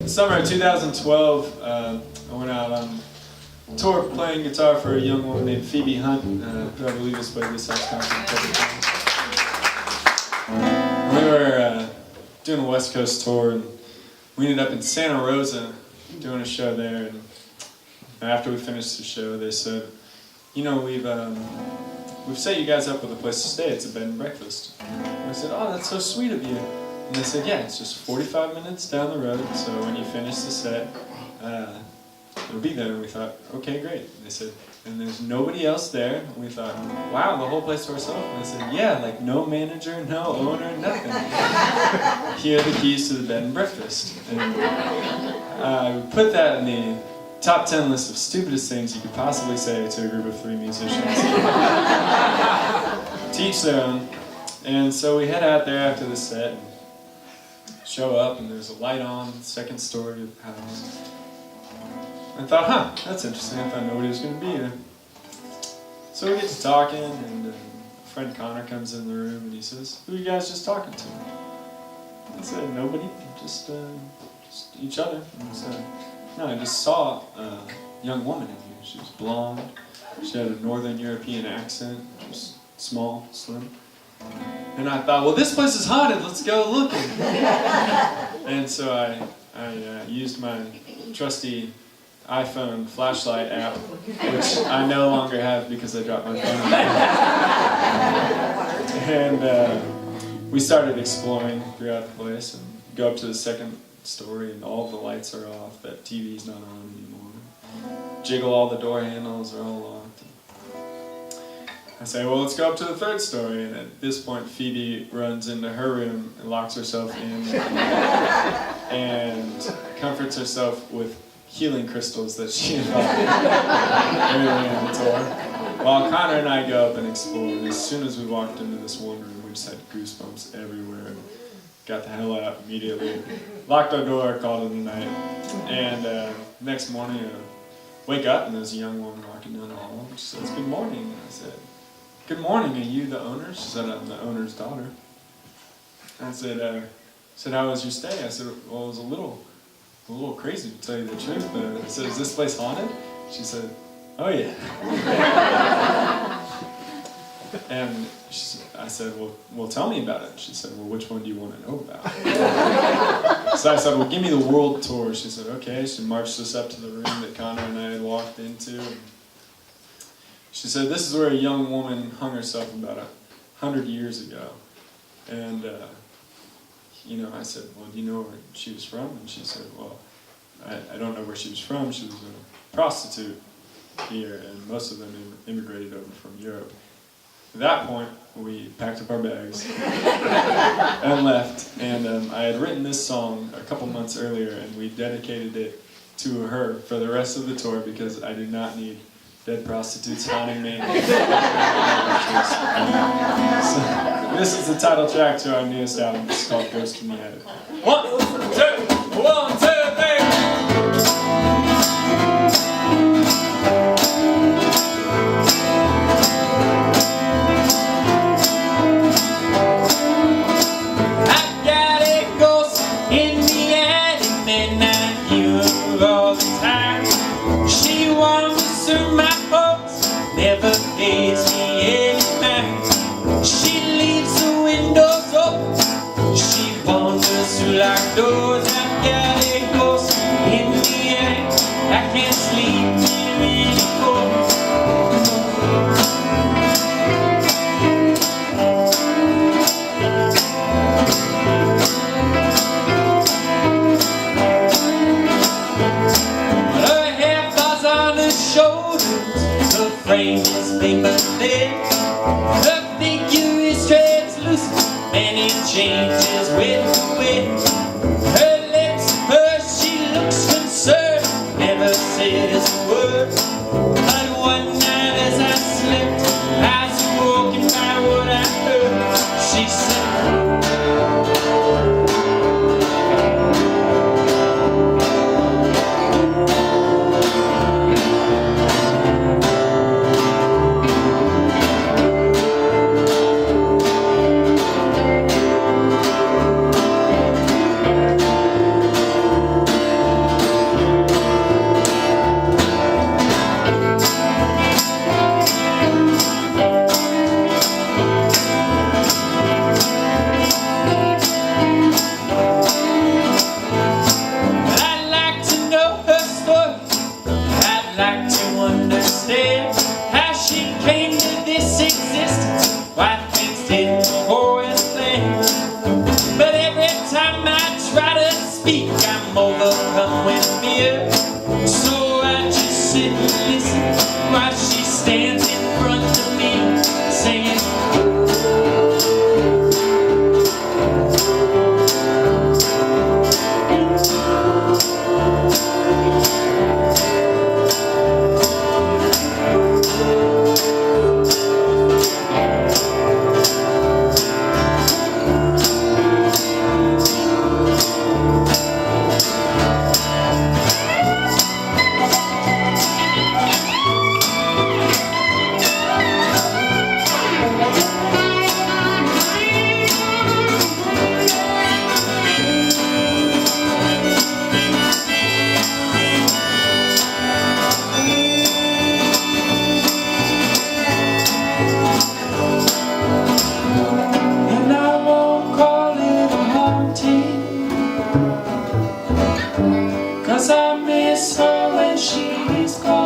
Summer of 2012, I went out on tour playing guitar for a young woman named Phoebe Hunt, who I believe has played this house concert a couple times. We were doing a West Coast tour, and we ended up in Santa Rosa doing a show there. And after we finished the show, they said, "You know, we've set you guys up with a place to stay. It's a bed and breakfast." And I said, "Oh, that's so sweet of you." And they said, "Yeah, it's just 45 minutes down the road, so when you finish the set, it'll be there." And we thought, "Okay, great." And they said, "And there's nobody else there." And we thought, "Wow, the whole place to ourselves." And they said, "Yeah, like no manager, no owner, nothing. Here are the keys to the bed and breakfast." And we put that in the top 10 list of stupidest things you could possibly say to a group of 3 musicians. Teach their own. And so we head out there after the set and show up, and there's a light on, second story of the house. I thought, that's interesting. I thought nobody was going to be here. So we get to talking, and a friend Connor comes in the room, and he says, "Who are you guys just talking to?" I said, "Nobody, just each other." And he said, "No, I just saw a young woman in here. She was blonde. She had a Northern European accent, just small, slim." And I thought, well, this place is haunted. Let's go looking. And so I used my trusty iPhone flashlight app, which I no longer have because I dropped my phone. And we started exploring throughout the place and go up to the second story, and all the lights are off. That TV's not on anymore. Jiggle all the door handles are all locked. I say, well, let's go up to the third story. And at this point, Phoebe runs into her room and locks herself in and comforts herself with healing crystals that she invited early in the tour. While Connor and I go up and explore. And as soon as we walked into this one room, we just had goosebumps everywhere. And got the hell out immediately. Locked our door, called it a night. And next morning, I wake up and there's a young woman walking down the hall. She says, "Good morning." And I said, "Good morning, are you the owner?" She said, "I'm the owner's daughter." I said, "How was your stay?" I said, "Well, it was a little crazy, to tell you the truth." But I said, "Is this place haunted?" She said, "Oh yeah." And I said, well, tell me about it. She said, "Well, which one do you want to know about?" So I said, "Well, give me the world tour." She said, "Okay." She marched us up to the room that Connor and I had walked into. And she said, "This is where a young woman hung herself about 100 years ago." And, I said, "Well, do you know where she was from?" And she said, "Well, I don't know where she was from. She was a prostitute here, and most of them immigrated over from Europe." At that point, we packed up our bags and left. And I had written this song a couple months earlier, and we dedicated it to her for the rest of the tour because I did not need dead prostitutes haunting me. So, this is the title track to our newest album. It's called Ghost in the Attic. 1, 2, 1, 2, 3. Never pays me any mind. She leaves the windows open. She wanders through locked doors. I've got a ghost in the attic. I can't sleep here anymore. Her hair falls on her shoulders. Her frame is paper thin. Her figure is translucent, and it changes with the wind. Her lips pursed, she looks concerned, never says a word. But one night as I slept, I was woken by what I heard. She said, overcome with fear. So I just sit and listen while she stands in front of me, singing. And I won't call it a haunting, 'cause I miss her when she's gone.